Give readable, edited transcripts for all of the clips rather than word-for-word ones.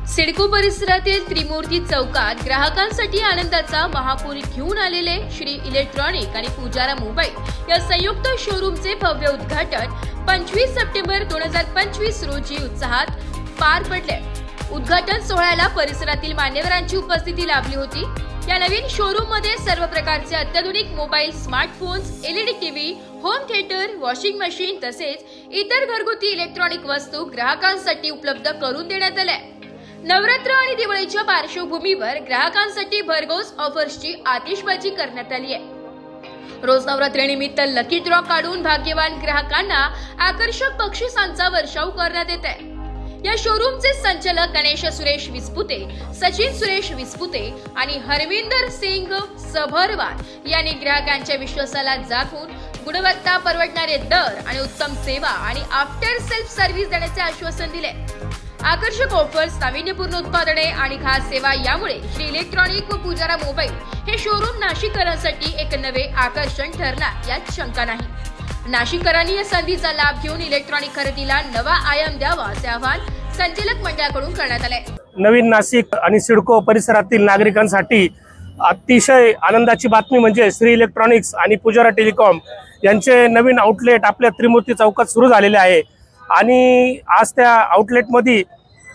सिडको परिसरातील त्रिमूर्ती चौकात ग्राहकांसाठी आनंदाचा महापूर घेऊन आलेले श्री इलेक्ट्रॉनिक आणि पुजारा मोबाईल या संयुक्त शोरूमचे भव्य उद्घाटन 25 सप्टेंबर 2025 रोजी उत्साहात पार पडले। उद्घाटन सोहळ्याला परिसरातील मान्यवरांची उपस्थिती लाभली होती। या नवीन शोरूम मध्ये सर्व प्रकारचे अत्याधुनिक mobile, smartphones, LED TV, home theatre, washing machine तसेच इतर घरगुती इलेक्ट्रॉनिक वस्तू ग्राहकांसाठी उपलब्ध करून देण्यात आल्या। नवरात्र आणि दिवाळीच्या पार्श्वभूमीवर ग्राहकांसाठी भरघोस ऑफर्सची आतिषबाजी करण्यात आली आहे। रोज नवरात्रीनिमित्त लकी ड्रॉ काढून भाग्यवान ग्राहकांना आकर्षक बक्षिसांचा वर्षाव करण्यात येत आहे। या शोरूमचे संचालक गणेश सुरेश विस्पुते, सचिन सुरेश विस्पुते आणि हरविंदर सिंग सबरवाल यांनी ग्राहकांच्या विश्वासाला जागून गुणवत्ता, परवडणारे दर आणि उत्तम सेवा आणि आफ्टर सेल्फ सर्व्हिस देण्याचे आश्वासन दिले। आकर्षक ऑफर्स, नाविन्यपूर्ण उत्पादने आणि खास सेवा यामुळे श्री इलेक्ट्रॉनिक व पुजारा मोबाईल हे शोरूम नाशिककरांसाठी एक नवे आकर्षण ठरणार यात शंका नाही। नाशिककरांनी या संधीचा लाभ घेऊन इलेक्ट्रॉनिक खरेदीला नवा आयाम द्यावा असे आवाहन संचालक मंडळाकडून करण्यात आले। नवीन नाशिक आणि सिडको परिसरातील नागरिकांसाठी अतिशय आनंदाची बातमी म्हणजे श्री इलेक्ट्रॉनिक्स आणि पुजारा टेलिकॉम यांचे नवीन आउटलेट आपल्या त्रिमूर्ती चौकात सुरू झालेले आहे आणि आज त्या आउटलेटमध्ये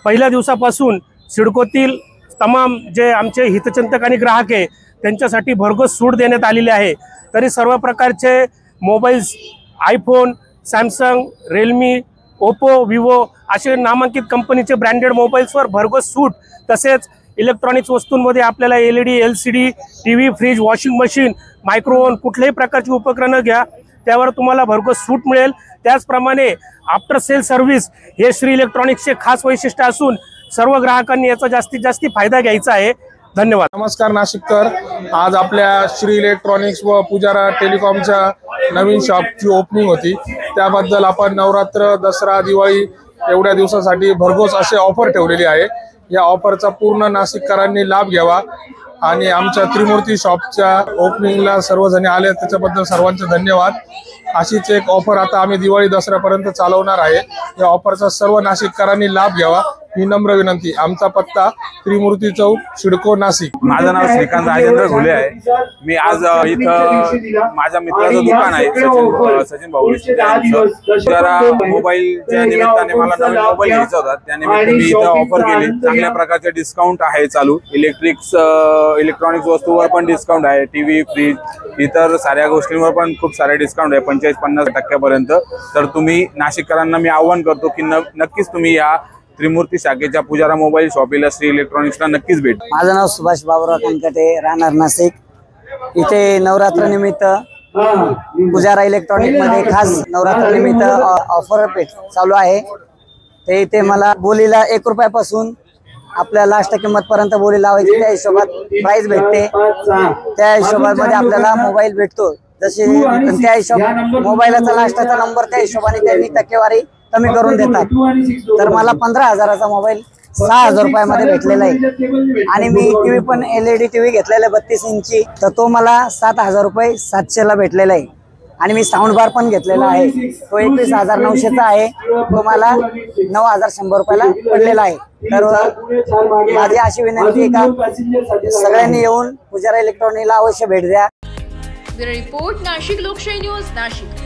पहिल्या दिवसापासून सिडकोतील तमाम जे आमचे हितचिंतक आणि ग्राहक आहे त्यांच्यासाठी भरघोस सूट देण्यात आलेली आहे। तरी सर्व प्रकारचे mobiles, iPhone, Samsung, Realme, Oppo, Vivo असे नामांकित कंपनीचे ब्रँडेड मोबाईल्सवर भरघोस सूट, तसेच इलेक्ट्रॉनिक्स वस्तूंमध्ये आपल्याला LED, LCD, TV, fridge, washing machine, microwave कुठल्याही प्रकारची उपकरणं घ्या त्यावर तुम्हाला भरघोस सूट मिळेल। त्याचप्रमाणे आफ्टर सेल सर्व्हिस हे श्री इलेक्ट्रॉनिक्सचे खास वैशिष्ट्य असून सर्व ग्राहकांनी याचा जास्तीत जास्त फायदा घ्यायचा आहे। धन्यवाद। नमस्कार नाशिककर, आज आपल्या श्री इलेक्ट्रॉनिक्स व पुजारा टेलिकॉमच्या नवीन शॉपची ओपनिंग होती। त्याबद्दल आपण नवरात्र, दसरा, दिवाळी एवढ्या दिवसासाठी भरघोस असे ऑफर ठेवलेली आहे। या ऑफरचा पूर्ण नाशिककरांनी लाभ घ्यावा आणि आमच्या त्रिमूर्ती शॉपच्या ओपनिंगला सर्वजण आले त्याच्याबद्दल सर्वांचे धन्यवाद। अशीच एक ऑफर आता आम्ही दिवाळी, दसऱ्यापर्यंत चालवणार आहे। या ऑफरचा सर्व नाशिककरांनी लाभ घ्यावा ही नम्र विनंती। आमचा पत्ता त्रिमूर्ती चौक, सिडको, नाशिक। माझं नाव श्रीकांत राजेंद्र घुले आहे। मी आज इथं माझ्या मित्राचं दुकान आहे सचिन भाऊ जरा मोबाईलच्या निमित्ताने मला नवीन मोबाईल घ्यायचा होता, त्यानिमित्त मी इथं ऑफर केली। चांगल्या प्रकारचे डिस्काउंट आहे चालू। इलेक्ट्रॉनिक्स वस्तूवर पण डिस्काउंट आहे, टीव्ही, फ्रीज, इतर साऱ्या गोष्टींवर पण खूप सारे डिस्काउंट आहे 45-50% तर तुम्ही नाशिककरांना मी आवाहन करतो की नक्कीच तुम्ही या त्रिमूर्ती शाखेच्या पुजारा मोबाईल शॉपीला श्री इलेक्ट्रॉनिक्सला नक्कीच भेट। माझं नाव सुभाष बाबुराव कनकटे, राहणार नाशिक। इथे नवरात्र निमित्त पुजारा इलेक्ट्रॉनिक मध्ये खास नवरात्र निमित्त ऑफर चालू आहे। ते इथे मला बोलीला 1 रुपयापासून आपल्या लास्ट किंमत पर्यंत बोली लावायची, त्या हिशोबात प्राइस भेटते। त्या हिशोबामध्ये आपल्याला मोबाईल भेटतो, जसे त्या हिशोब मोबाईलचा लास्टचा नंबर त्या हिशोबाने त्यांनी टक्केवारी कमी करून देतात। तर मला 15,000चा मोबाईल 6,000 रुपयामध्ये भेटलेला आहे आणि मी टीव्ही पण एलईडी टीव्ही घेतलेला 32 इंची, तर तो मला 7,000 रुपये 700ला भेटलेला आहे आणि मी साऊंड बार पण घेतलेला आहे, तो 21,900चा आहे, तो मला 9,100 रुपयाला पडलेला आहे। तर माझी अशी विनंती आहे का सगळ्यांनी येऊन पुजारा इलेक्ट्रॉनिकला अवश्य भेट द्या। ब्युरो रिपोर्ट, नाशिक लोकशाही न्यूज, नाशिक।